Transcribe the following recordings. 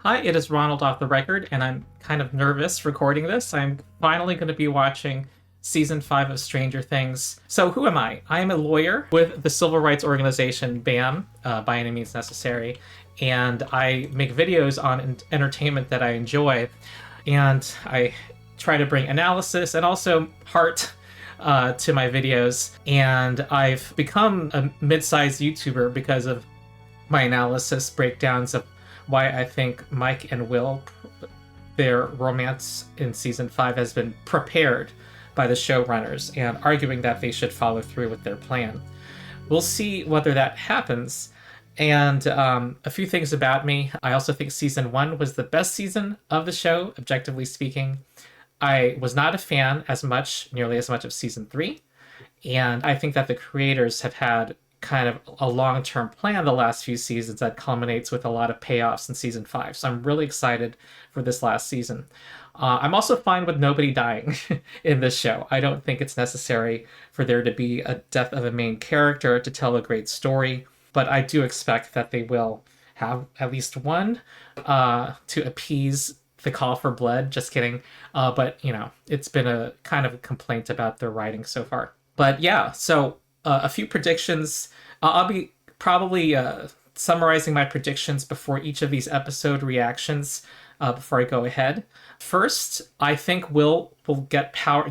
Hi, it is Ronald off the record, and I'm kind of nervous recording this. I'm finally going to be watching season 5 of Stranger Things. So, who am I? I am a lawyer with the civil rights organization BAM, By Any Means Necessary, and I make videos on entertainment that I enjoy, and I try to bring analysis and also heart to my videos. And I've become a mid-sized YouTuber because of my analysis breakdowns of why I think Mike and Will, their romance in season 5 has been prepared by the showrunners, and arguing that they should follow through with their plan. We'll see whether that happens. And a few things about me. I also think season 1 was the best season of the show, objectively speaking. I was not a fan nearly as much of season 3. And I think that the creators have had kind of a long-term plan the last few seasons that culminates with a lot of payoffs in season 5. So I'm really excited for this last season. I'm also fine with nobody dying in this show. I don't think it's necessary for there to be a death of a main character to tell a great story, but I do expect that they will have at least one to appease the call for blood. Just kidding. But, it's been a kind of a complaint about their writing so far. But yeah, so a few predictions. I'll be probably summarizing my predictions before each of these episode reactions before I go ahead. First, I think Will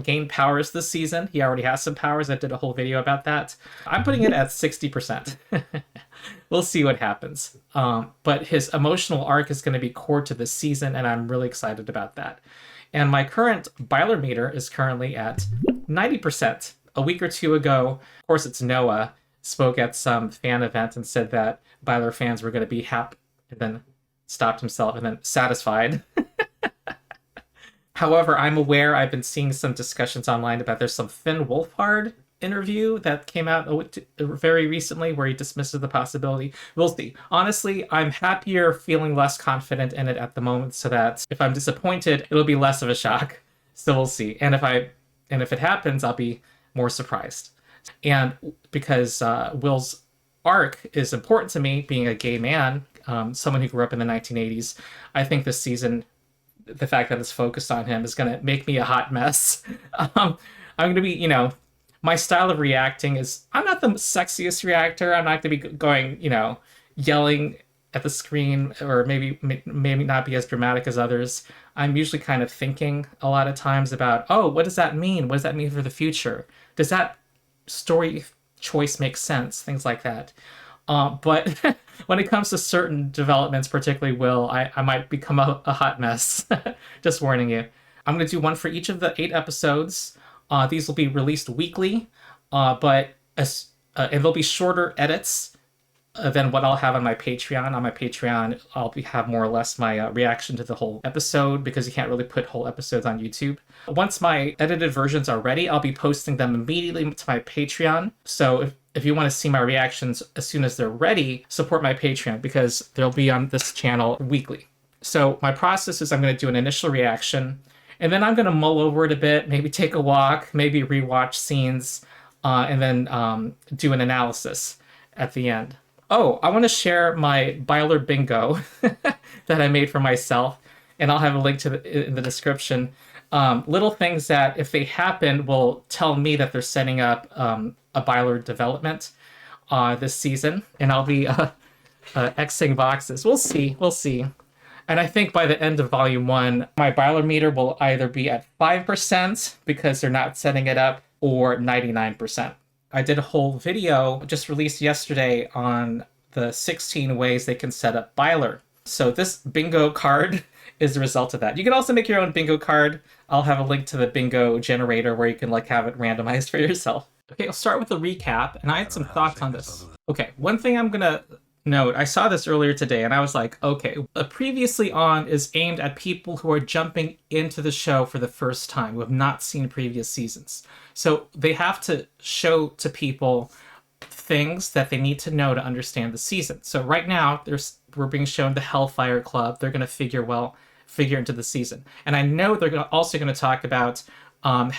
gain powers this season. He already has some powers. I did a whole video about that. I'm putting it at 60%. We'll see what happens. But his emotional arc is going to be core to this season, and I'm really excited about that. And my current Byler meter is currently at 90%. A week or two ago, of course, it's Noah, spoke at some fan event and said that Byler fans were going to be happy, and then stopped himself and then satisfied. However, I'm aware I've been seeing some discussions online about there's some Finn Wolfhard interview that came out very recently where he dismisses the possibility. We'll see. Honestly, I'm happier feeling less confident in it at the moment so that if I'm disappointed, it'll be less of a shock. So we'll see. And if it happens, I'll be more surprised. And because Will's arc is important to me, being a gay man, someone who grew up in the 1980s, I think this season, the fact that it's focused on him is going to make me a hot mess. I'm going to be, my style of reacting is, I'm not the sexiest reactor. I'm not going to be going, yelling at the screen, or maybe not be as dramatic as others. I'm usually kind of thinking a lot of times about, what does that mean? What does that mean for the future? Does that story choice make sense? Things like that. But when it comes to certain developments, particularly Will, I might become a hot mess. Just warning you. I'm going to do one for each of the 8 episodes. These will be released weekly, and they'll be shorter edits than what I'll have on my Patreon. On my Patreon, I'll have more or less my reaction to the whole episode, because you can't really put whole episodes on YouTube. Once my edited versions are ready, I'll be posting them immediately to my Patreon. So if you want to see my reactions as soon as they're ready, support my Patreon, because they'll be on this channel weekly. So my process is I'm going to do an initial reaction, and then I'm going to mull over it a bit, maybe take a walk, maybe rewatch scenes, and then do an analysis at the end. Oh, I want to share my Byler bingo that I made for myself, and I'll have a link to in the description. Little things that, if they happen, will tell me that they're setting up a Byler development this season, and I'll be Xing boxes. We'll see. And I think by the end of Volume 1, my Byler meter will either be at 5% because they're not setting it up, or 99%. I did a whole video just released yesterday on the 16 ways they can set up Byler. So this bingo card is the result of that. You can also make your own bingo card. I'll have a link to the bingo generator where you can have it randomized for yourself. Okay, I'll start with a recap, and I had some thoughts on this. Okay, one thing I'm gonna note, I saw this earlier today, and I was like, okay, Previously On is aimed at people who are jumping into the show for the first time, who have not seen previous seasons. So they have to show to people things that they need to know to understand the season. So right now, we're being shown the Hellfire Club. They're going to figure into the season. And I know they're also going to talk about how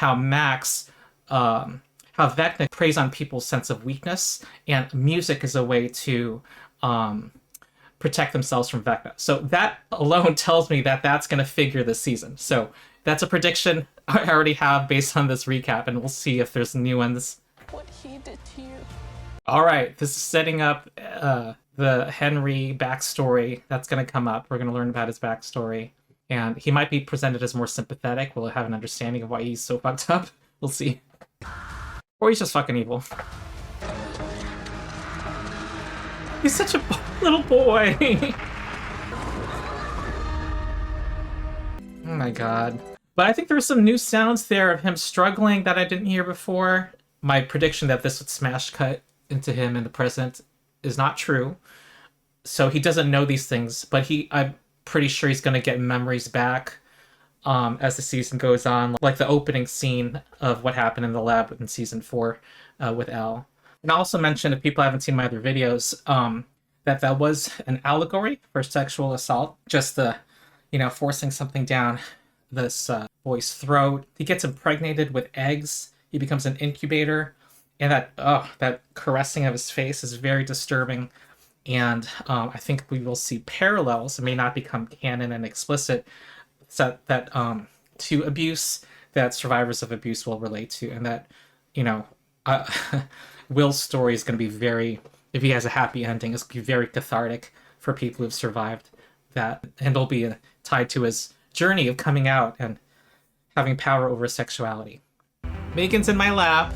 Vecna preys on people's sense of weakness, and music is a way to protect themselves from Vecna. So that alone tells me that that's going to figure this season. So that's a prediction I already have based on this recap, and we'll see if there's new ones. What he did to you. All right, this is setting up the Henry backstory that's going to come up. We're going to learn about his backstory, and he might be presented as more sympathetic. We'll have an understanding of why he's so fucked up. We'll see. Or he's just fucking evil. He's such a little boy. Oh my god. But I think there's some new sounds there of him struggling that I didn't hear before. My prediction that this would smash cut into him in the present is not true. So he doesn't know these things, but I'm pretty sure he's going to get memories back as the season goes on. Like the opening scene of what happened in the lab in season 4 with Al. And I also mentioned, if people haven't seen my other videos, that was an allegory for sexual assault. Just the, forcing something down this boy's throat. He gets impregnated with eggs. He becomes an incubator. And that caressing of his face is very disturbing. And I think we will see parallels. It may not become canon and explicit, so that to abuse that survivors of abuse will relate to. And that, Will's story is going to be very, if he has a happy ending, it's going to be very cathartic for people who've survived that. And it'll be tied to his journey of coming out and having power over sexuality. Megan's in my lap.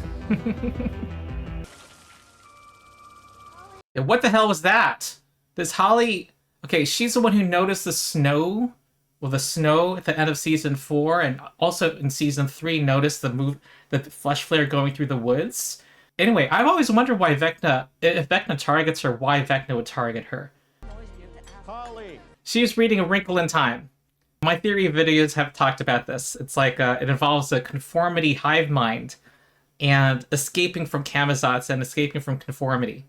And what the hell was that? This Holly... Okay, she's the one who noticed the snow. Well, the snow at the end of season 4, and also in season 3 noticed the flesh flare going through the woods. Anyway, I've always wondered why Vecna, if Vecna targets her, why Vecna would target her. Holly. She's reading A Wrinkle in Time. My theory videos have talked about this. It's like it involves a conformity hive mind and escaping from Camazotz and escaping from conformity.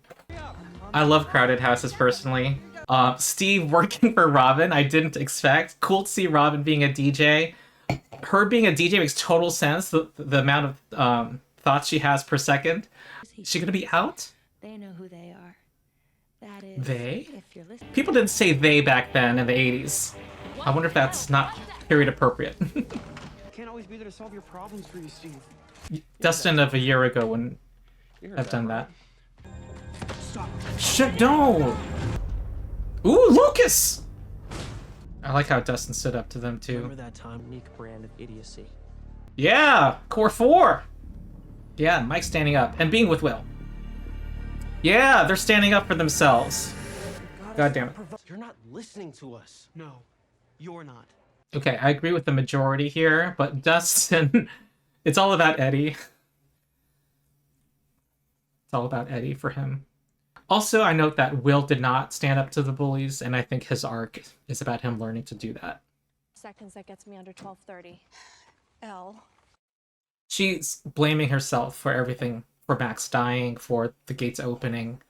I love crowded houses personally. Steve working for Robin, I didn't expect. Cool to see Robin being a DJ. Her being a DJ makes total sense. The amount of thoughts she has per second. Is she gonna be out? They know who they are. That is, they? if you're listening. People didn't say they back then in the 80s. I wonder if that's not period appropriate. Can't always be there to solve your problems for you, Steve. Dustin of a year ago wouldn't have done that. Stop. Shit, no! Ooh, Lucas! I like how Dustin stood up to them too. Remember that time? Unique brand of idiocy. Yeah, Core 4! Yeah, Mike's standing up and being with Will. Yeah, they're standing up for themselves. God damn it. You're not listening to us. No, you're not. Okay, I agree with the majority here, but Dustin, it's all about Eddie. It's all about Eddie for him. Also, I note that Will did not stand up to the bullies, and I think his arc is about him learning to do that. Seconds, that gets me under 12:30. L. She's blaming herself for everything, for Max dying, for the gates opening,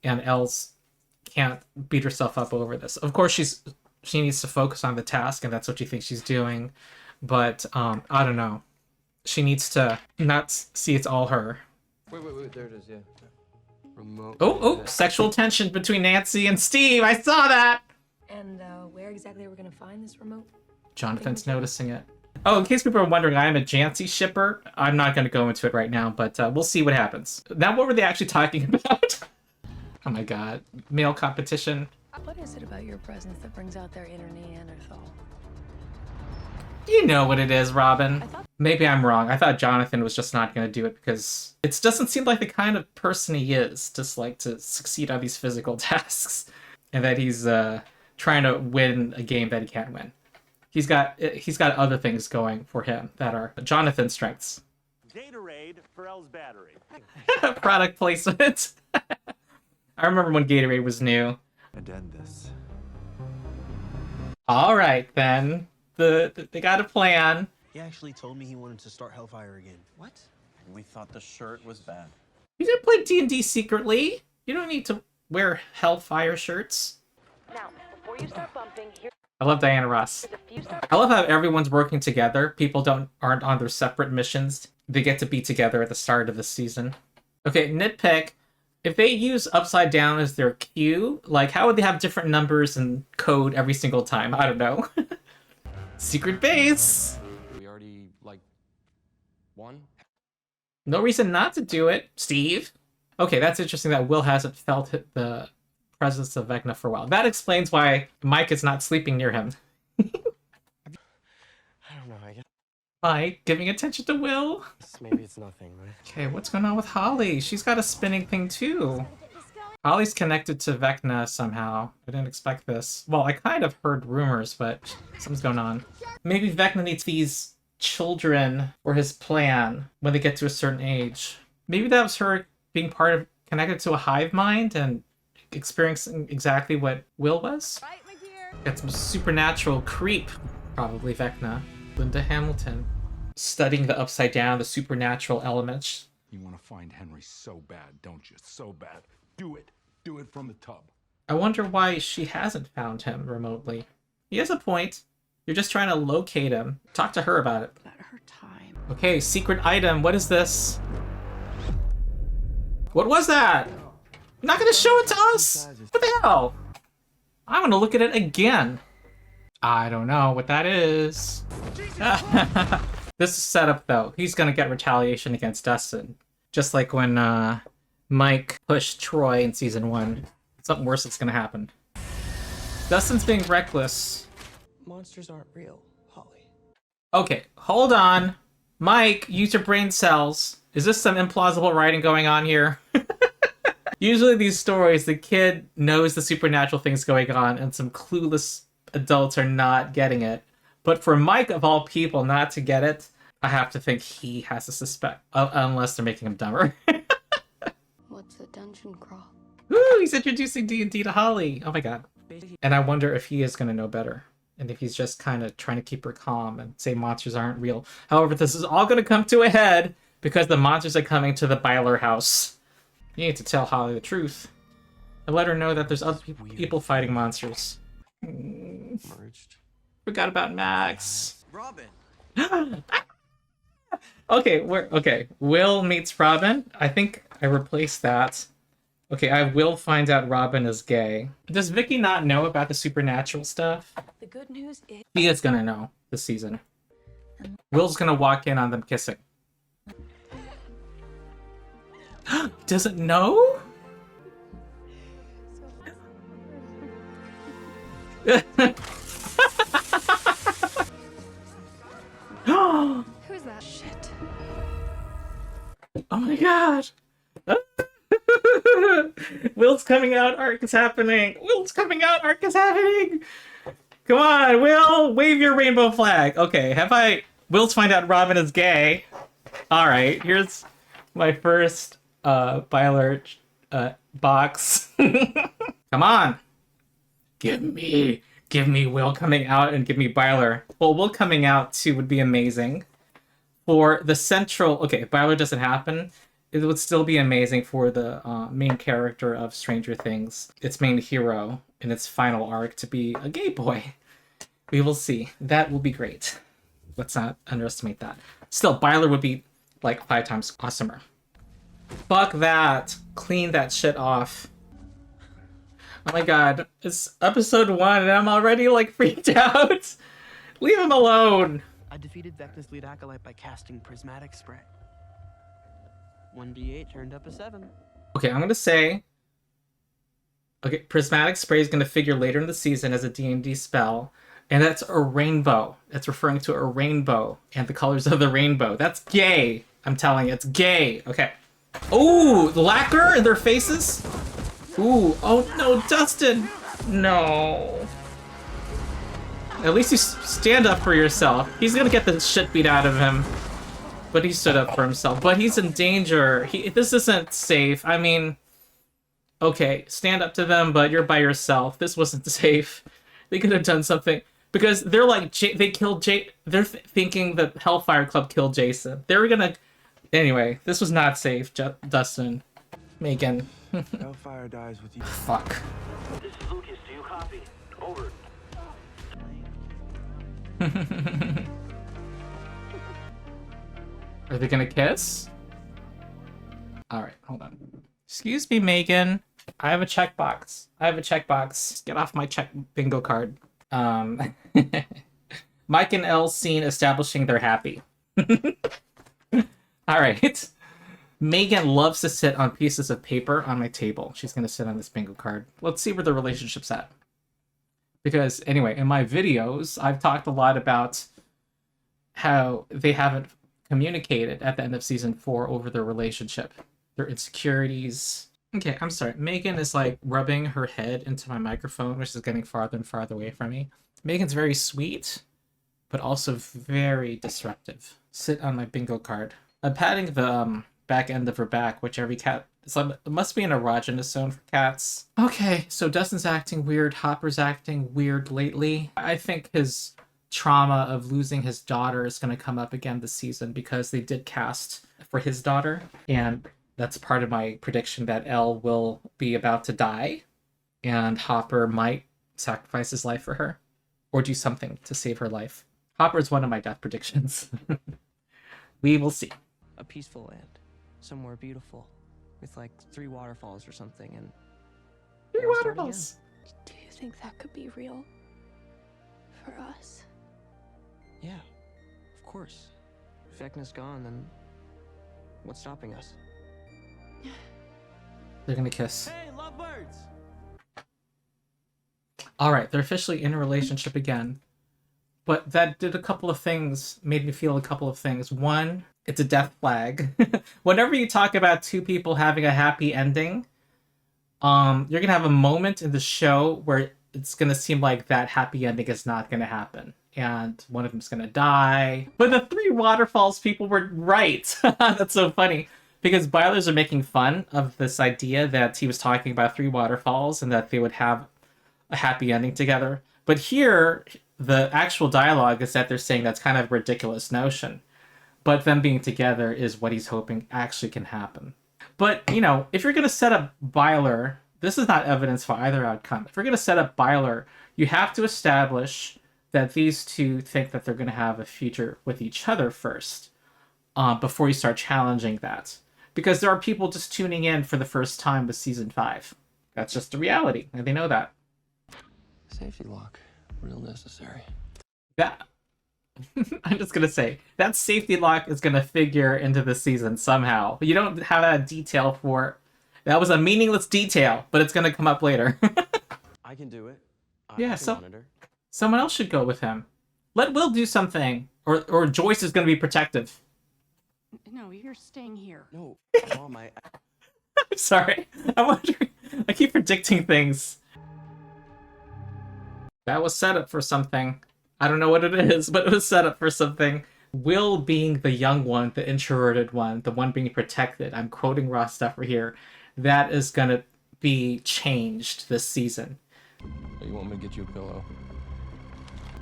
and Els can't beat herself up over this. Of course, she needs to focus on the task, and that's what she thinks she's doing, but I don't know. She needs to not see it's all her. Wait, there it is, yeah. Remote. Oh, sexual tension between Nancy and Steve. I saw that. And where exactly are we gonna find this remote? Jonathan's noticing it. Oh, in case people are wondering, I am a Jancy shipper. I'm not going to go into it right now, but we'll see what happens. Now, what were they actually talking about? Oh my god. Male competition. What is it about your presence that brings out their inner Neanderthal? You know what it is, Robin. Maybe I'm wrong. I thought Jonathan was just not going to do it because it doesn't seem like the kind of person he is, just like to succeed on these physical tasks, and that he's trying to win a game that he can't win. He's got other things going for him that are Jonathan's strengths. Gatorade for Elle's battery. Product placement. I remember when Gatorade was new. And end this. All right, then. They got a plan. He actually told me he wanted to start Hellfire again. What? We thought the shirt was bad. You can play D&D secretly. You don't need to wear Hellfire shirts. Now, before you start bumping, here I love Diana Ross. are a few steps. I love how everyone's working together. People aren't on their separate missions. They get to be together at the start of the season. Okay, nitpick. If they use upside down as their cue, like how would they have different numbers and code every single time? I don't know. Secret base. We already, like, won? No reason not to do it, Steve. Okay, that's interesting that Will hasn't felt the presence of Vecna for a while. That explains why Mike is not sleeping near him. I don't know, I guess Mike, giving attention to Will. maybe it's nothing, right? Okay, what's going on with Holly? She's got a spinning thing too. Holly's connected to Vecna somehow. I didn't expect this. Well, I kind of heard rumors, but something's going on. Maybe Vecna needs these children for his plan when they get to a certain age. Maybe that was her being part of, connected to a hive mind and experiencing exactly what Will was. Right, my dear. Got some supernatural creep. Probably Vecna. Linda Hamilton. Studying the upside down, the supernatural elements. You want to find Henry so bad, don't you? So bad. Do it. Do it from the tub. I wonder why she hasn't found him remotely. He has a point. You're just trying to locate him. Talk to her about it. At her time. Okay, secret item. What is this? What was that? You're not gonna show it to us? What the hell? I want to look at it again. I don't know what that is. This is set up though. He's gonna get retaliation against Dustin. Just like when Mike pushed Troy in season 1. Something worse is gonna happen. Dustin's being reckless. Monsters aren't real, Holly. Okay, hold on. Mike, use your brain cells. Is this some implausible writing going on here? Usually these stories, the kid knows the supernatural things going on and some clueless adults are not getting it. But for Mike, of all people, not to get it, I have to think he has to suspect. Unless they're making him dumber. What's a dungeon crawl? Woo, he's introducing D&D to Holly. Oh my god. And I wonder if he is going to know better. And if he's just kind of trying to keep her calm and say monsters aren't real. However, this is all going to come to a head because the monsters are coming to the Byler house. You need to tell Holly the truth. And let her know that there's other people fighting monsters. Merged. Forgot about Max. Robin! Okay, Will meets Robin. I think I replaced that. Okay, I will find out Robin is gay. Does Vicky not know about the supernatural stuff? The good news is He is gonna know this season. Will's gonna walk in on them kissing. Doesn't know? who's that? Shit. Oh my god! Will's coming out, arc is happening! Will's coming out, arc is happening! Come on, Will! Wave your rainbow flag! Okay, Will's find out Robin is gay. Alright, here's my first Byler box. Come on! Give me Will coming out and give me Byler. Well, Will coming out too would be amazing. For the central... Okay, if Byler doesn't happen, it would still be amazing for the main character of Stranger Things, its main hero, in its final arc, to be a gay boy. We will see. That will be great. Let's not underestimate that. Still, Byler would be like 5 times awesomer. Fuck that. Clean that shit off. Oh my god. It's episode 1 and I'm already like freaked out. Leave him alone. I defeated Vecna's lead acolyte by casting Prismatic Spray. 1d8 turned up a 7. Okay, I'm gonna say... Okay, Prismatic Spray is gonna figure later in the season as a D&D spell. And that's a rainbow. It's referring to a rainbow and the colors of the rainbow. That's gay. I'm telling you, it's gay. Okay. Ooh, lacquer in their faces? Ooh, oh no, Dustin! No. At least you stand up for yourself. He's gonna get the shit beat out of him. But he stood up for himself. But he's in danger. This isn't safe. I mean, okay, stand up to them, but you're by yourself. This wasn't safe. They could have done something. Because they're like, they killed they're thinking that Hellfire Club killed Jason. They were gonna... Anyway, this was not safe, Dustin. Megan. Hellfire dies with you. Fuck. This is Lucas. Do you copy? Over. Are they gonna kiss? Alright, hold on. Excuse me, Megan. I have a checkbox. I have a checkbox. Get off my check bingo card. Mike and Elle scene establishing they're happy. All right. Megan loves to sit on pieces of paper on my table. She's going to sit on this bingo card. Let's see where the relationship's at. Because, anyway, in my videos, I've talked a lot about how they haven't communicated at the end of season 4 over their relationship, their insecurities. Okay, I'm sorry. Megan is, like, rubbing her head into my microphone, which is getting farther and farther away from me. Megan's very sweet, but also very disruptive. Sit on my bingo card. I'm patting the back end of her back, which every cat... it must be an erogenous zone for cats. Okay, so Dustin's acting weird. Hopper's acting weird lately. I think his trauma of losing his daughter is going to come up again this season because they did cast for his daughter. And that's part of my prediction that Elle will be about to die. And Hopper might sacrifice his life for her. Or do something to save her life. Hopper is one of my death predictions. We will see. A peaceful land. Somewhere beautiful. With like 3 waterfalls or something, and 3 we'll start waterfalls. Do you think that could be real? For us? again. Yeah, of course. If Vecna's gone, then what's stopping us? They're gonna kiss. Hey, lovebirds! Alright, they're officially in a relationship again. But that did a couple of things, made me feel a couple of things. One, it's a death flag. Whenever you talk about 2 people having a happy ending, you're gonna have a moment in the show where it's gonna seem like that happy ending is not gonna happen. And one of them's gonna die. But the 3 waterfalls people were right. That's so funny. Because Bylers are making fun of this idea that he was talking about 3 waterfalls and that they would have a happy ending together. But here, the actual dialogue is that they're saying that's kind of a ridiculous notion. But them being together is what he's hoping actually can happen. But, you know, if you're going to set up Byler, this is not evidence for either outcome. If you're going to set up Byler, you have to establish that these 2 think that they're going to have a future with each other first, before you start challenging that. Because there are people just tuning in for the first time with season 5. That's just the reality, and they know that. Safety lock. Real necessary. That I'm just gonna say that safety lock is gonna figure into the season somehow. You don't have that detail for. That was a meaningless detail, but it's gonna come up later. I can do it. Yeah, I can so monitor. someone else should go with him. Let Will do something, or Joyce is gonna be protective. No, you're staying here. No, Mom, I'm sorry. I'm wondering. I keep predicting things. That was set up for something. I don't know what it is, but it was set up for something. Will being the young one, the introverted one, the one being protected. I'm quoting Ross Stuffer here. That is going to be changed this season. You want me to get you a pillow?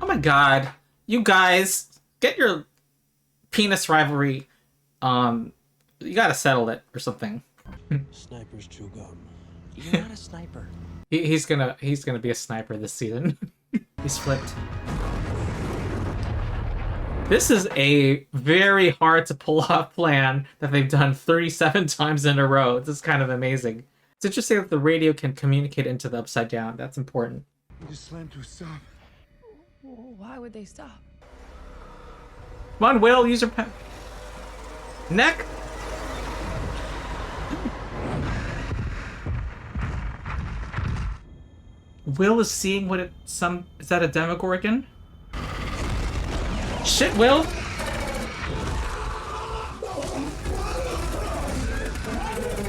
Oh my god. You guys, get your penis rivalry. You gotta settle it or something. Sniper's chew gum. You're not a sniper. He's gonna be a sniper this season. He's flipped. This is a very hard to pull off plan that they've done 37 times in a row. This is kind of amazing. It's interesting that the radio can communicate into the Upside Down. That's important. You just slammed to a stop. Why would they stop? Come on, Will, use your neck. Will is seeing what is that a Demogorgon? Shit, Will!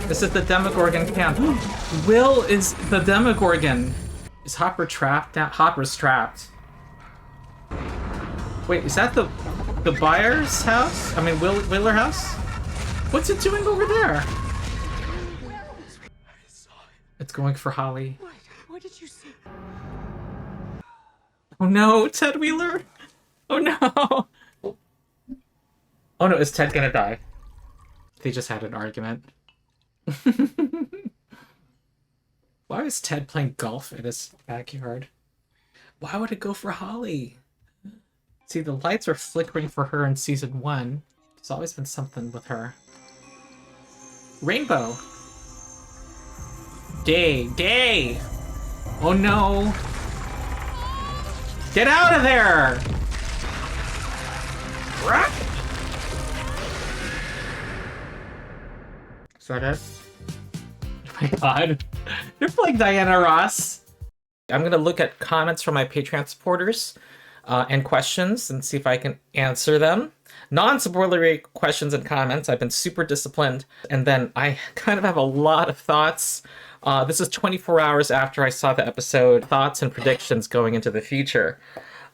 This is the Demogorgon camp. Will is the Demogorgon. Is Hopper trapped? Hopper's trapped. Wait, is that the Byers' house? I mean, Willer house? What's it doing over there? It's going for Holly. What did you see? Oh no, Ted Wheeler! Oh no! Oh no, is Ted gonna die? They just had an argument. Why is Ted playing golf in his backyard? Why would it go for Holly? See, the lights are flickering for her in season 1. There's always been something with her. Rainbow! Day! Oh no! Get out of there! Rock! Is that it? Oh my god. You're playing Diana Ross. I'm gonna look at comments from my Patreon supporters and questions and see if I can answer them. Non-spoilery questions and comments. I've been super disciplined. And then I kind of have a lot of thoughts. This is 24 hours after I saw the episode. Thoughts and predictions going into the future.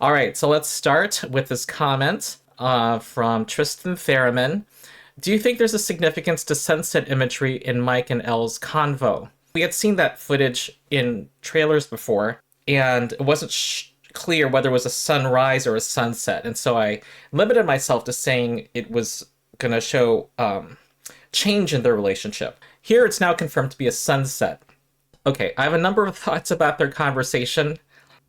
All right, so let's start with this comment from Tristan Theraman. Do you think there's a significance to sunset imagery in Mike and Elle's convo? We had seen that footage in trailers before, and it wasn't clear whether it was a sunrise or a sunset, and so I limited myself to saying it was going to show change in their relationship. Here it's now confirmed to be a sunset. Okay, I have a number of thoughts about their conversation.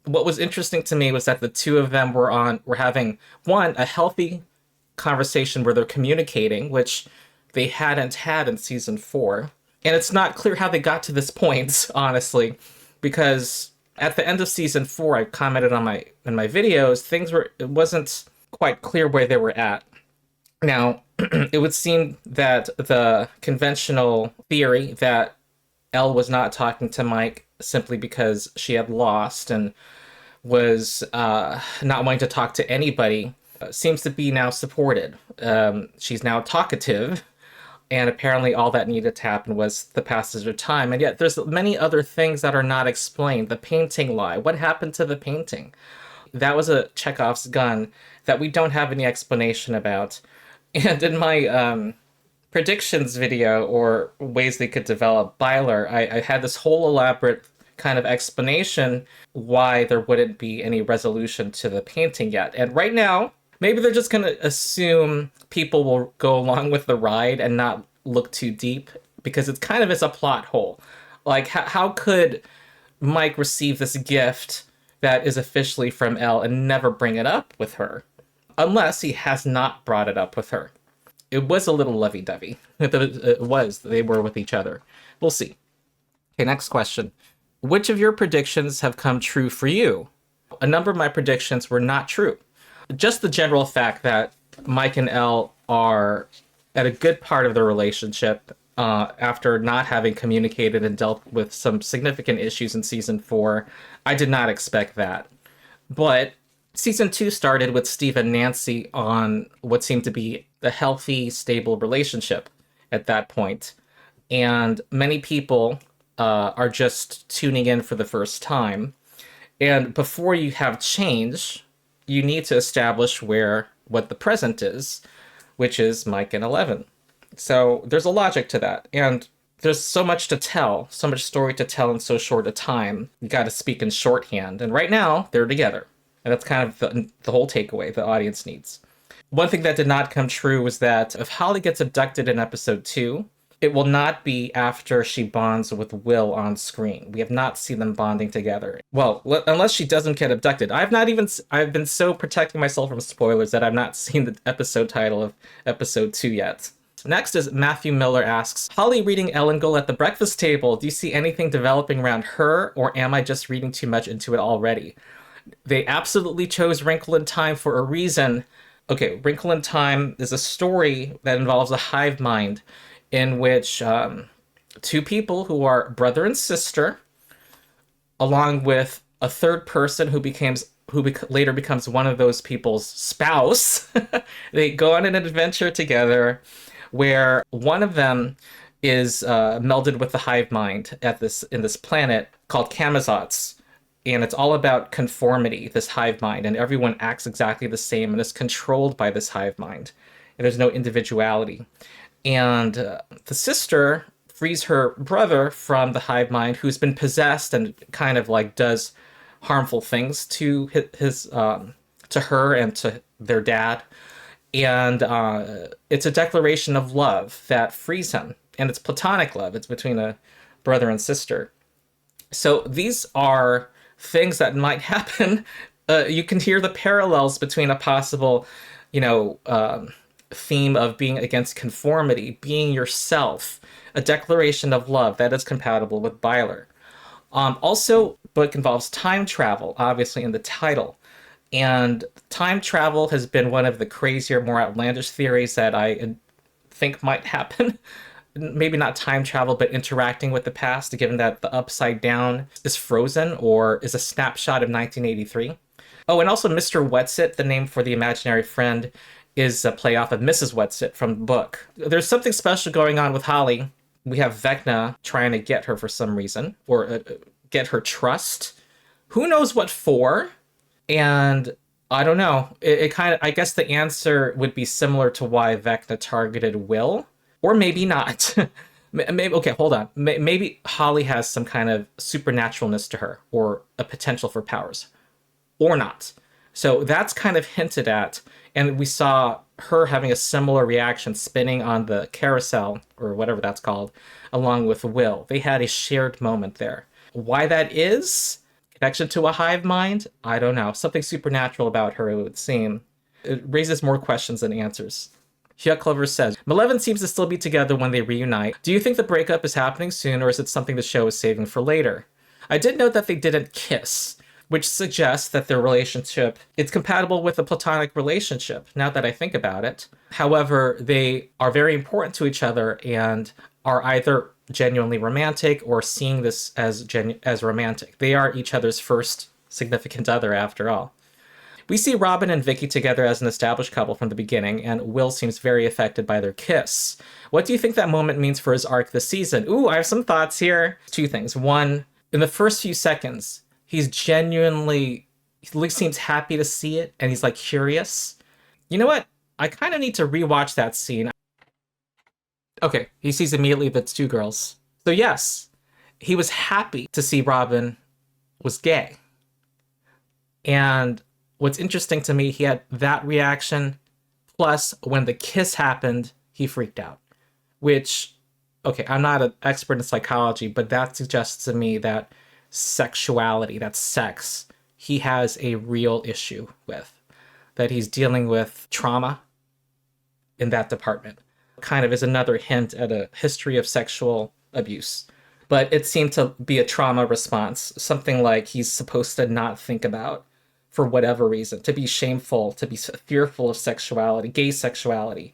What was interesting to me was that the two of them were having, one, a healthy conversation where they're communicating, which they hadn't had in season 4. And it's not clear how they got to this point, honestly, because at the end of season 4, I commented on in my videos, it wasn't quite clear where they were at. Now, it would seem that the conventional theory that Elle was not talking to Mike simply because she had lost and was not wanting to talk to anybody seems to be now supported. She's now talkative, and apparently all that needed to happen was the passage of time. And yet there's many other things that are not explained. The painting lie. What happened to the painting? That was a Chekhov's gun that we don't have any explanation about. And in my predictions video, or ways they could develop Byler, I had this whole elaborate kind of explanation why there wouldn't be any resolution to the painting yet. And right now, maybe they're just going to assume people will go along with the ride and not look too deep, because it's kind of is a plot hole. Like, how could Mike receive this gift that is officially from Elle and never bring it up with her? Unless he has not brought it up with her. It was a little lovey-dovey. It was. They were with each other. We'll see. Okay, next question. Which of your predictions have come true for you? A number of my predictions were not true. Just the general fact that Mike and Elle are at a good part of their relationship after not having communicated and dealt with some significant issues in season 4. I did not expect that. But season 2 started with Steve and Nancy on what seemed to be a healthy, stable relationship at that point. And many people are just tuning in for the first time. And before you have change, you need to establish what the present is, which is Mike and 11. So there's a logic to that. And there's so much to tell, so much story to tell in so short a time. You got to speak in shorthand. And right now, they're together. And that's kind of the whole takeaway the audience needs. One thing that did not come true was that if Holly gets abducted in episode 2, it will not be after she bonds with Will on screen. We have not seen them bonding together. Well, unless she doesn't get abducted. I've been so protecting myself from spoilers that I've not seen the episode title of episode 2 yet. Next is Matthew Miller asks, Holly reading Ellengel at the breakfast table. Do you see anything developing around her, or am I just reading too much into it already? They absolutely chose Wrinkle in Time for a reason. Okay, Wrinkle in Time is a story that involves a hive mind in which two people who are brother and sister, along with a third person who later becomes one of those people's spouse, they go on an adventure together where one of them is melded with the hive mind in this planet called Camazotz. And it's all about conformity, this hive mind, and everyone acts exactly the same and is controlled by this hive mind. And there's no individuality. And the sister frees her brother from the hive mind, who's been possessed and kind of like does harmful things to to her and to their dad. And it's a declaration of love that frees him. And it's platonic love. It's between a brother and sister. So these are things that might happen. You can hear the parallels between a possible, theme of being against conformity, being yourself, a declaration of love that is compatible with Byler. Also, book involves time travel, obviously in the title. And time travel has been one of the crazier, more outlandish theories that I think might happen. Maybe not time travel, but interacting with the past, given that the Upside Down is frozen or is a snapshot of 1983. Oh, and also Mr. Wetsit, the name for the imaginary friend, is a play off of Mrs. Wetsit from the book. There's something special going on with Holly. We have Vecna trying to get her for some reason, or get her trust. Who knows what for? And I don't know. It kind of, I guess the answer would be similar to why Vecna targeted Will, or maybe not. Maybe, okay, hold on. Maybe Holly has some kind of supernaturalness to her, or a potential for powers, or not. So that's kind of hinted at, and we saw her having a similar reaction spinning on the carousel, or whatever that's called, along with Will. They had a shared moment there. Why that is? Connection to a hive mind? I don't know. Something supernatural about her, it would seem. It raises more questions than answers. Hugh Clover says, Malevolent seems to still be together when they reunite. Do you think the breakup is happening soon, or is it something the show is saving for later? I did note that they didn't kiss, which suggests that their relationship is compatible with a platonic relationship, now that I think about it. However, they are very important to each other and are either genuinely romantic or seeing this as romantic. They are each other's first significant other, after all. We see Robin and Vicky together as an established couple from the beginning, and Will seems very affected by their kiss. What do you think that moment means for his arc this season? Ooh, I have some thoughts here. Two things. One, in the first few seconds, he seems happy to see it, and he's like curious. You know what? I kind of need to rewatch that scene. Okay, he sees immediately that's two girls. So yes, he was happy to see Robin was gay. And what's interesting to me, he had that reaction, plus when the kiss happened, he freaked out. Which, okay, I'm not an expert in psychology, but that suggests to me that sexuality, that sex, he has a real issue with. That he's dealing with trauma in that department. Kind of is another hint at a history of sexual abuse. But it seemed to be a trauma response, something like he's supposed to not think about for whatever reason, to be shameful, to be fearful of sexuality, gay sexuality.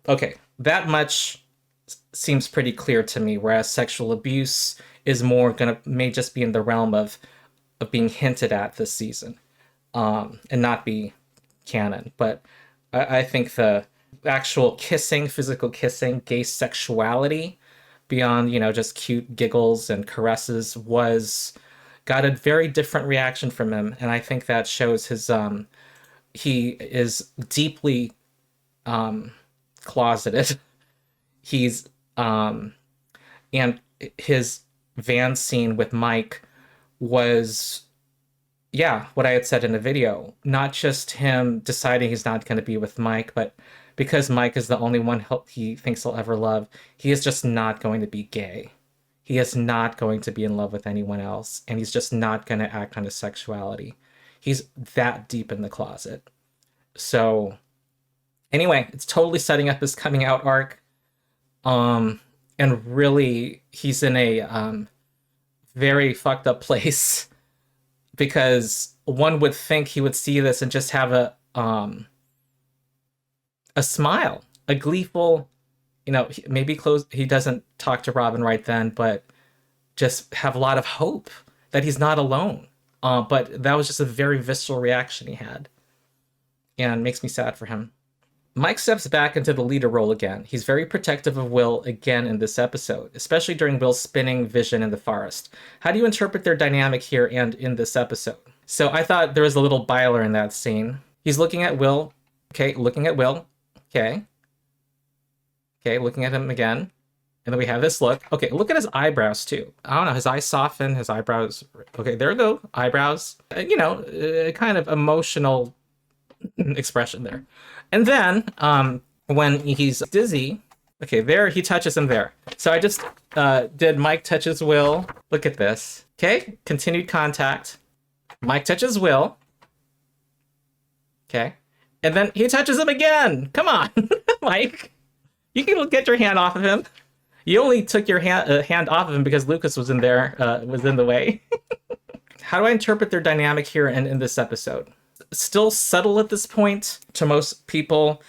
Okay, that much seems pretty clear to me, whereas sexual abuse is may just be in the realm of being hinted at this season, and not be canon. But I think the actual kissing, physical kissing, gay sexuality, beyond, just cute giggles and caresses, got a very different reaction from him. And I think that shows his, he is deeply closeted. He's, and his van scene with Mike was, what I had said in the video. Not just him deciding he's not going to be with Mike, but because Mike is the only one he thinks he'll ever love, he is just not going to be gay. He is not going to be in love with anyone else, and he's just not going to act on his sexuality. He's that deep in the closet. So, anyway, it's totally setting up his coming out arc. And really, he's in a very fucked up place, because one would think he would see this and just have a smile, a gleeful, maybe he doesn't talk to Robin right then, but just have a lot of hope that he's not alone. But that was just a very visceral reaction he had, and makes me sad for him. Mike steps back into the leader role again. He's very protective of Will again in this episode, especially during Will's spinning vision in the forest. How do you interpret their dynamic here and in this episode? So I thought there was a little Byler in that scene. He's looking at Will. Okay, looking at Will. Okay, looking at him again. And then we have this look. Okay, look at his eyebrows, too. I don't know, his eyes soften, his eyebrows... Okay, there we go, eyebrows. A kind of emotional expression there. And then, when he's dizzy... Okay, there, he touches him there. So I just did Mike touches Will. Look at this. Okay, continued contact. Mike touches Will. Okay. And then he touches him again. Come on, Mike. You can get your hand off of him. You only took your hand off of him because Lucas was in there, was in the way. How do I interpret their dynamic here and in this episode? Still subtle at this point to most people.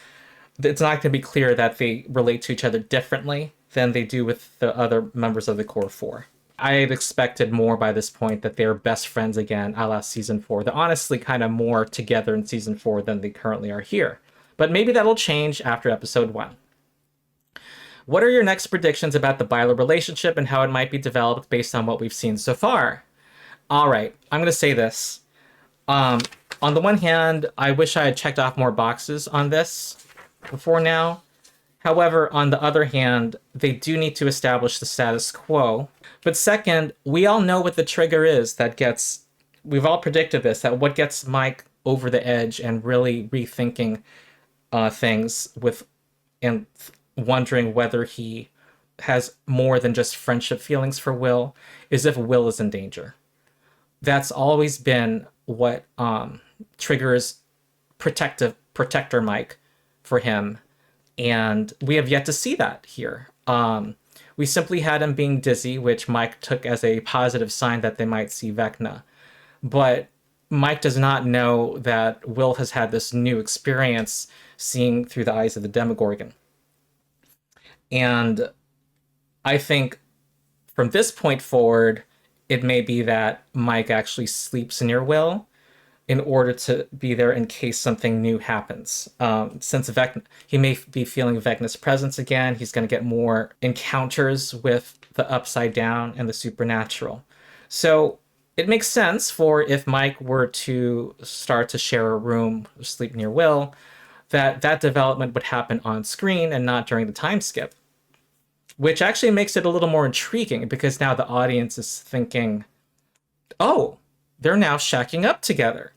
It's not going to be clear that they relate to each other differently than they do with the other members of the core four. I had expected more by this point that they're best friends again, a la season 4. They're honestly kind of more together in season 4 than they currently are here. But maybe that'll change after episode 1. What are your next predictions about the Byler relationship and how it might be developed based on what we've seen so far? All right, I'm going to say this. On the one hand, I wish I had checked off more boxes on this before now. However, on the other hand, they do need to establish the status quo. But second, we all know what the trigger is that gets, we've all predicted this, that what gets Mike over the edge and really rethinking things with, and wondering whether he has more than just friendship feelings for Will, is if Will is in danger. That's always been what triggers protector Mike for him. And we have yet to see that here. We simply had him being dizzy, which Mike took as a positive sign that they might see Vecna. But Mike does not know that Will has had this new experience seeing through the eyes of the Demogorgon. And I think from this point forward, it may be that Mike actually sleeps near Will in order to be there in case something new happens. Since he may be feeling Vecna's presence again, he's going to get more encounters with the Upside Down and the supernatural. So it makes sense for if Mike were to start to share a room, or sleep near Will, that development would happen on screen and not during the time skip. Which actually makes it a little more intriguing because now the audience is thinking, oh, they're now shacking up together.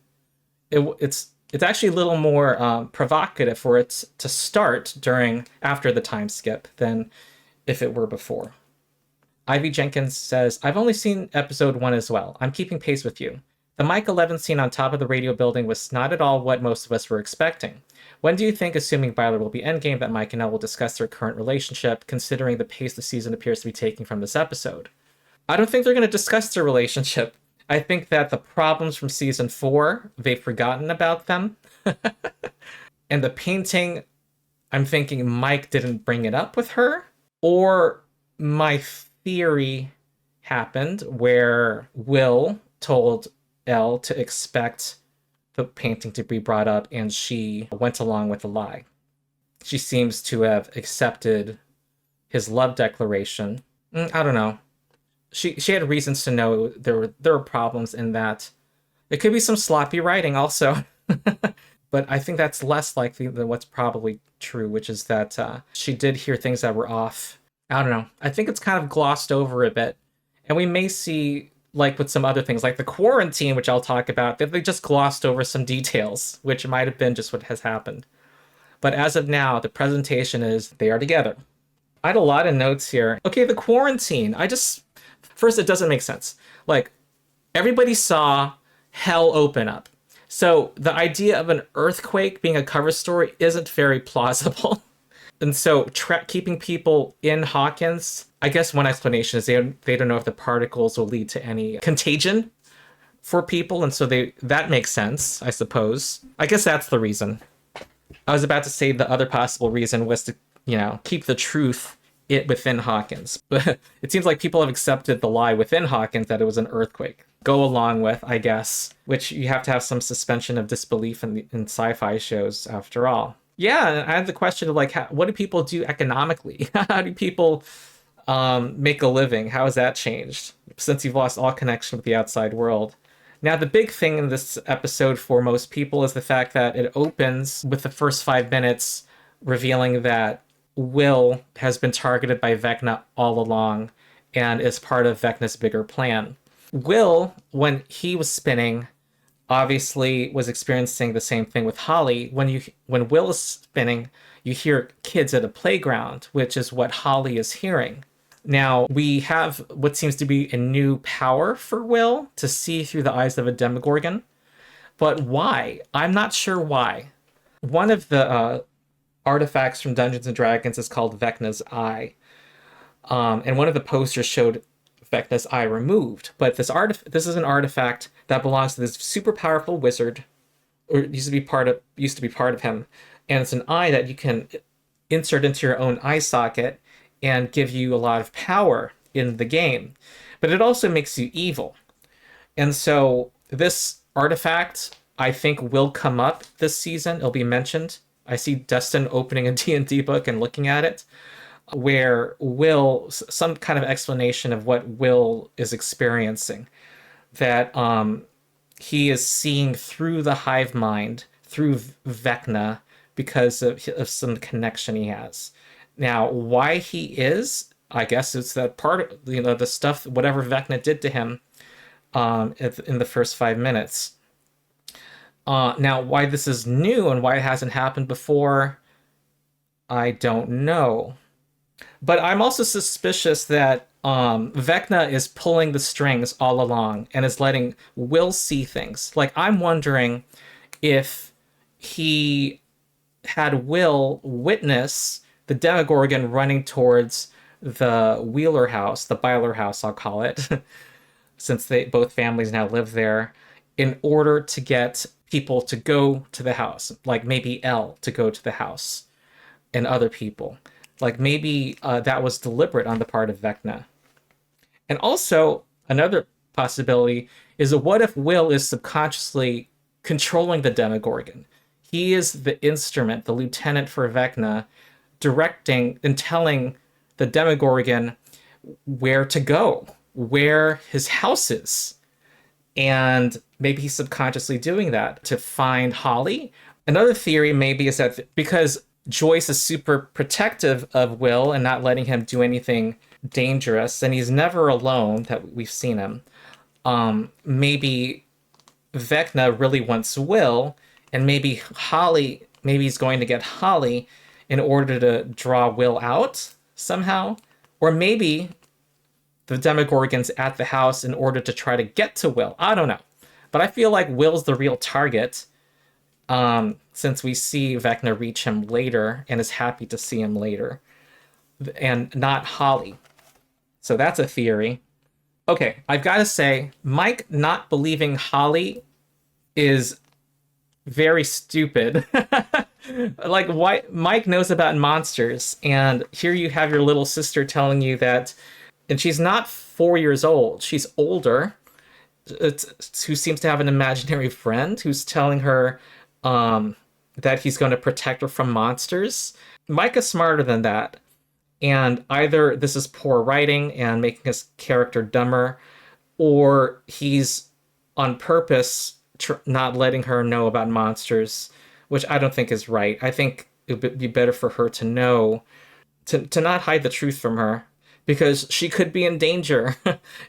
It's actually a little more provocative for it to start after the time skip than if it were before. Ivy Jenkins says, I've only seen episode 1 as well. I'm keeping pace with you. The Mike 11 scene on top of the radio building was not at all what most of us were expecting. When do you think, assuming Byler will be endgame, that Mike and Elle will discuss their current relationship, considering the pace the season appears to be taking from this episode? I don't think they're going to discuss their relationship. I think that the problems from season 4, they've forgotten about them. And the painting, I'm thinking Mike didn't bring it up with her. Or my theory happened where Will told Elle to expect the painting to be brought up and she went along with the lie. She seems to have accepted his love declaration. I don't know. She had reasons to know there were problems in that. There could be some sloppy writing also. But I think that's less likely than what's probably true, which is that she did hear things that were off. I don't know. I think it's kind of glossed over a bit. And we may see, like with some other things, like the quarantine, which I'll talk about, that they just glossed over some details, which might have been just what has happened. But as of now, the presentation is they are together. I had a lot of notes here. Okay, the quarantine. First, it doesn't make sense. Like, everybody saw hell open up. So the idea of an earthquake being a cover story isn't very plausible. And so keeping people in Hawkins, I guess one explanation is they don't know if the particles will lead to any contagion for people. And so that makes sense, I suppose. I guess that's the reason. I was about to say the other possible reason was to, keep the truth within Hawkins. But it seems like people have accepted the lie within Hawkins that it was an earthquake. Go along with, I guess, which you have to have some suspension of disbelief in sci-fi shows after all. Yeah, I had the question of what do people do economically? How do people make a living? How has that changed since you've lost all connection with the outside world? Now, the big thing in this episode for most people is the fact that it opens with the first 5 minutes revealing that Will has been targeted by Vecna all along and is part of Vecna's bigger plan. Will, when he was spinning, obviously was experiencing the same thing with Holly. When Will is spinning, you hear kids at a playground, which is what Holly is hearing. Now, we have what seems to be a new power for Will to see through the eyes of a Demogorgon. But why? I'm not sure why. One of the artifacts from Dungeons and Dragons is called Vecna's Eye. And one of the posters showed Vecna's eye removed. But this is an artifact that belongs to this super powerful wizard, or used to be part of him. And it's an eye that you can insert into your own eye socket and give you a lot of power in the game. But it also makes you evil. And so this artifact, I think, will come up this season. It'll be mentioned. I see Dustin opening a D&D book and looking at it, where some kind of explanation of what Will is experiencing, that he is seeing through the hive mind, through Vecna, because of some connection he has. Now, why he is, I guess it's that part of, the stuff, whatever Vecna did to him in the first 5 minutes. Now, why this is new and why it hasn't happened before, I don't know. But I'm also suspicious that Vecna is pulling the strings all along and is letting Will see things. Like, I'm wondering if he had Will witness the Demogorgon running towards the Wheeler house, the Byler house, I'll call it, since both families now live there, in order to get people to go to the house, like maybe Elle to go to the house and other people. Like maybe that was deliberate on the part of Vecna. And also, another possibility is what if Will is subconsciously controlling the Demogorgon? He is the instrument, the lieutenant for Vecna, directing and telling the Demogorgon where to go, where his house is. And maybe he's subconsciously doing that to find Holly. Another theory maybe is that because Joyce is super protective of Will and not letting him do anything dangerous, and he's never alone that we've seen him, maybe Vecna really wants Will, and maybe he's going to get Holly in order to draw Will out somehow. Or maybe the Demogorgon's at the house in order to try to get to Will. I don't know. But I feel like Will's the real target, since we see Vecna reach him later and is happy to see him later, and not Holly. So that's a theory. Okay, I've got to say, Mike not believing Holly is very stupid. Like, why? Mike knows about monsters, and here you have your little sister telling you that, and she's not 4 years old, she's older, who seems to have an imaginary friend who's telling her that he's going to protect her from monsters. Mike is smarter than that, and either this is poor writing and making his character dumber, or he's on purpose not letting her know about monsters, which I don't think is right. I think it would be better for her to know, to not hide the truth from her, because she could be in danger,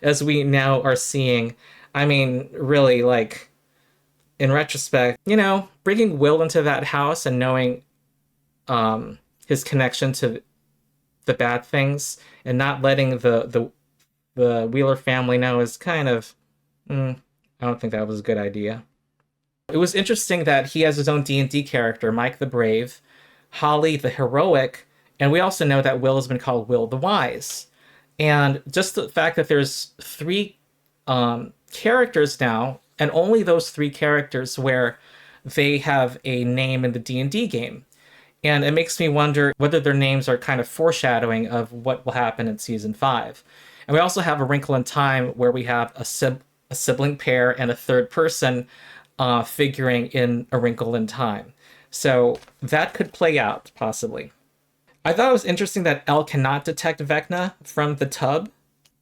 as we now are seeing. I mean, really, like, in retrospect, bringing Will into that house and knowing his connection to the bad things and not letting the Wheeler family know is kind of, I don't think that was a good idea. It was interesting that he has his own D&D character, Mike the Brave, Holly the Heroic, and we also know that Will has been called Will the Wise. And just the fact that there's 3 characters now, and only those 3 characters where they have a name in the D&D game. And it makes me wonder whether their names are kind of foreshadowing of what will happen in Season 5. And we also have A Wrinkle in Time, where we have a sibling pair and a third person figuring in A Wrinkle in Time. So that could play out, possibly. I thought it was interesting that Elle cannot detect Vecna from the tub.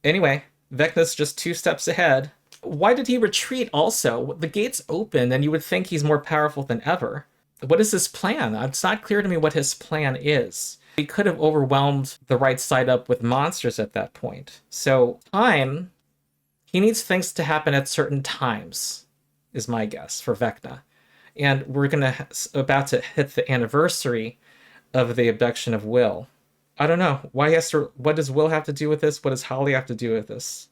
Anyway, Vecna's just 2 steps ahead. Why did he retreat also? The gate's open, and you would think he's more powerful than ever. What is his plan? It's not clear to me what his plan is. He could have overwhelmed the right side up with monsters at that point. So, he needs things to happen at certain times, is my guess, for Vecna. And we're about to hit the anniversary of the abduction of Will. I don't know. What does Will have to do with this? What does Holly have to do with this?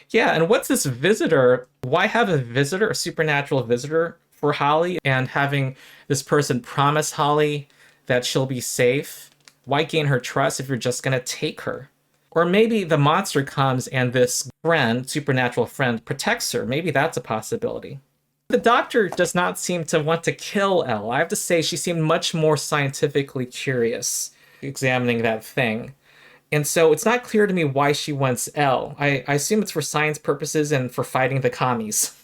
Yeah, and what's this visitor? Why have a visitor, a supernatural visitor, for Holly, and having this person promise Holly that she'll be safe. Why gain her trust if you're just gonna take her? Or maybe the monster comes and this friend, supernatural friend, protects her. Maybe that's a possibility. The doctor does not seem to want to kill Elle. I have to say, she seemed much more scientifically curious examining that thing. And so it's not clear to me why she wants Elle. I assume it's for science purposes and for fighting the commies.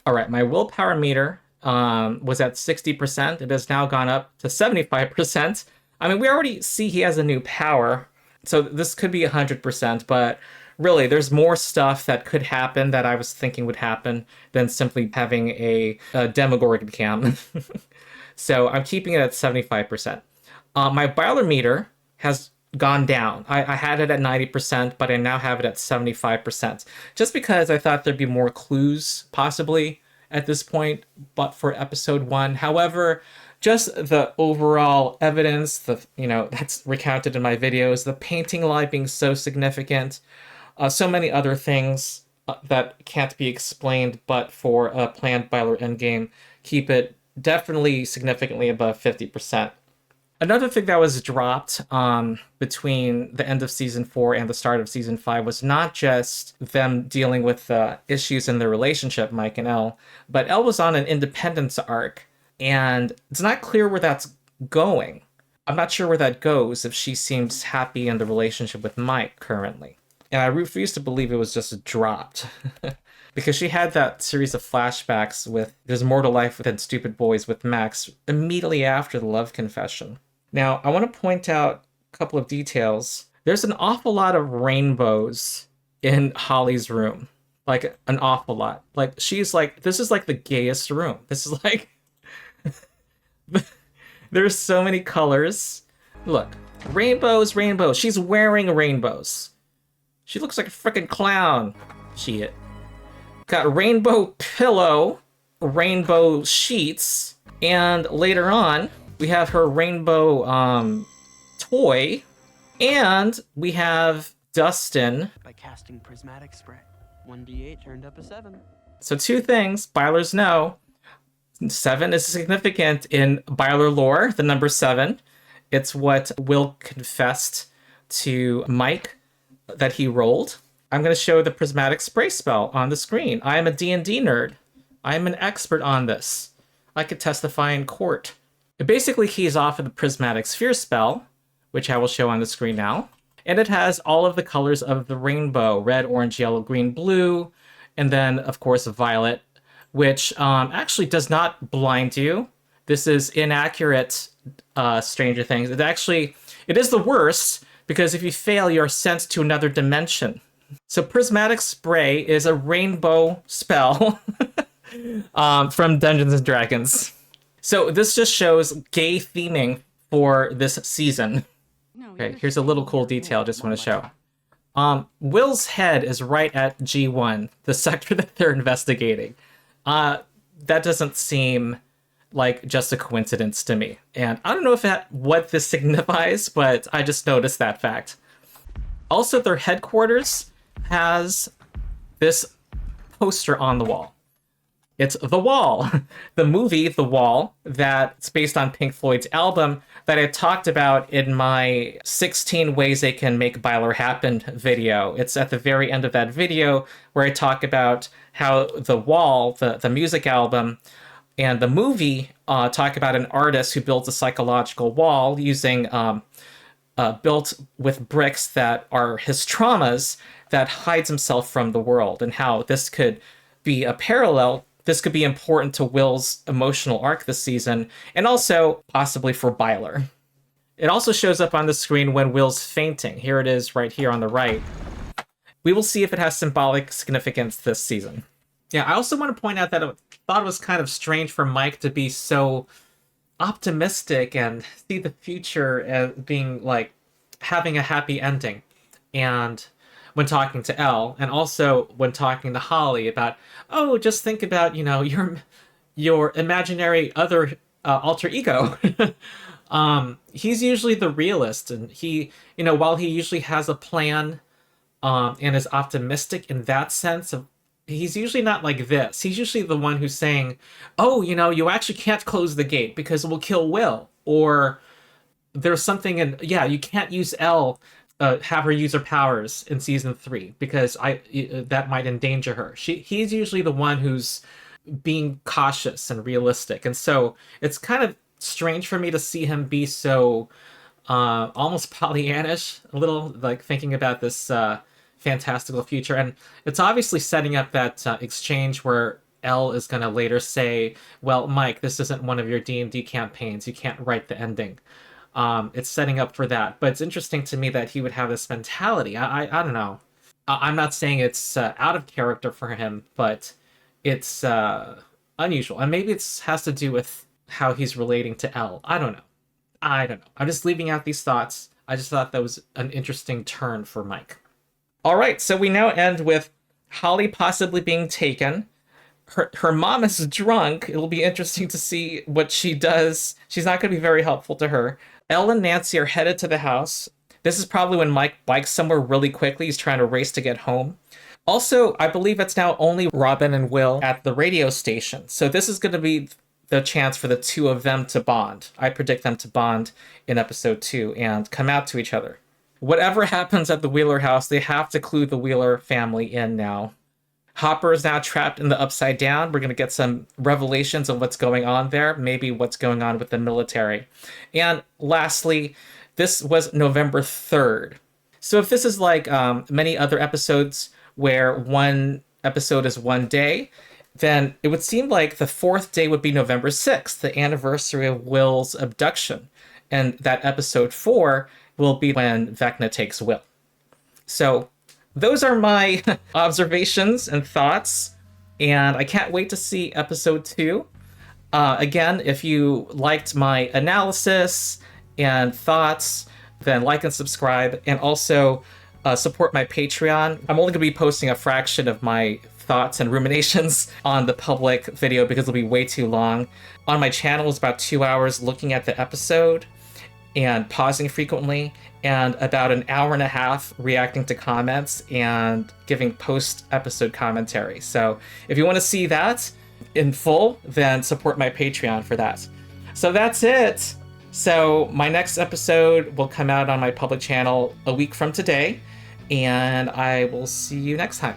All right, my willpower meter was at 60%. It has now gone up to 75%. I mean, we already see he has a new power, so this could be 100%, but really, there's more stuff that could happen that I was thinking would happen than simply having a Demogorgon cam. So I'm keeping it at 75%. My Byler meter has gone down. I had it at 90%, but I now have it at 75%. Just because I thought there'd be more clues, possibly, at this point, but for episode 1. However, just the overall evidence, that's recounted in my videos, the painting lie being so significant, so many other things that can't be explained but for a planned Byler endgame, keep it definitely significantly above 50%. Another thing that was dropped between the end of season 4 and the start of season 5 was not just them dealing with issues in their relationship, Mike and Elle, but Elle was on an independence arc, and it's not clear where that's going. I'm not sure where that goes if she seems happy in the relationship with Mike currently. And I refuse to believe it was just dropped. Because she had that series of flashbacks with There's More to Life Than Stupid Boys with Max immediately after the love confession. Now, I want to point out a couple of details. There's an awful lot of rainbows in Holly's room. Like, an awful lot. Like, she's like, this is like the gayest room. This is like... There's so many colors. Look, rainbows, rainbows. She's wearing rainbows. She looks like a freaking clown. Shit. Got a rainbow pillow, rainbow sheets, and later on, we have her rainbow toy, and we have Dustin. By casting prismatic spray. 1d8 turned up a 7. So 2 things Bylers know. 7 is significant in Byler lore, the number 7. It's what Will confessed to Mike that he rolled. I'm going to show the prismatic spray spell on the screen. I am a D&D nerd. I am an expert on this. I could testify in court. It basically keys off of the prismatic sphere spell, which I will show on the screen now. And it has all of the colors of the rainbow: red, orange, yellow, green, blue, and then, of course, violet, which actually does not blind you. This is inaccurate, Stranger Things. It is the worst, because if you fail, you're sent to another dimension. So prismatic spray is a rainbow spell from Dungeons and Dragons. So this just shows gay theming for this season. Okay, here's a little cool detail I just want to show. Will's head is right at G1, the sector that they're investigating. That doesn't seem like just a coincidence to me. And I don't know what this signifies, but I just noticed that fact. Also, their headquarters has this poster on the wall. It's The Wall, the movie The Wall, that's based on Pink Floyd's album that I talked about in my 16 Ways They Can Make Byler Happen video. It's at the very end of that video where I talk about how The Wall, the music album, and the movie talk about an artist who builds a psychological wall using built with bricks that are his traumas, that hides himself from the world, and how this could be a parallel. This could be important to Will's emotional arc this season, and also possibly for Byler. It also shows up on the screen when Will's fainting. Here it is right here on the right. We will see if it has symbolic significance this season. Yeah, I also want to point out that I thought it was kind of strange for Mike to be so optimistic and see the future as being like having a happy ending. And when talking to Elle, and also when talking to Holly about, oh, just think about, your imaginary other alter ego. He's usually the realist, and he, while he usually has a plan and is optimistic in that sense of he's usually not like this. He's usually the one who's saying, "Oh, you actually can't close the gate because it will kill Will," or there's something in you can't use Elle, have her use her powers in season 3 because that might endanger her. He's usually the one who's being cautious and realistic, and so it's kind of strange for me to see him be so almost Pollyannish, a little, like thinking about this fantastical future. And it's obviously setting up that exchange where Elle is going to later say, "Well, Mike, this isn't one of your D&D campaigns. You can't write the ending." It's setting up for that. But it's interesting to me that he would have this mentality. I don't know. I'm not saying it's out of character for him, but it's unusual. And maybe it has to do with how he's relating to Elle. I don't know. I'm just leaving out these thoughts. I just thought that was an interesting turn for Mike. All right, so we now end with Holly possibly being taken. Her mom is drunk. It'll be interesting to see what she does. She's not going to be very helpful to her. Elle and Nancy are headed to the house. This is probably when Mike bikes somewhere really quickly. He's trying to race to get home. Also, I believe it's now only Robin and Will at the radio station. So this is going to be the chance for the two of them to bond. I predict them to bond in episode 2 and come out to each other. Whatever happens at the Wheeler house, they have to clue the Wheeler family in now. Hopper is now trapped in the Upside Down. We're going to get some revelations of what's going on there, maybe what's going on with the military. And lastly, this was November 3rd. So if this is like many other episodes where one episode is one day, then it would seem like the 4th day would be November 6th, the anniversary of Will's abduction. And that episode 4 will be when Vecna takes Will. So those are my observations and thoughts, and I can't wait to see episode 2. Again, if you liked my analysis and thoughts, then like and subscribe, and also support my Patreon. I'm only going to be posting a fraction of my thoughts and ruminations on the public video because it'll be way too long. On my channel is about 2 hours looking at the episode and pausing frequently, and about an hour and a half reacting to comments and giving post-episode commentary. So if you want to see that in full, then support my Patreon for that. So that's it. So my next episode will come out on my public channel a week from today, and I will see you next time.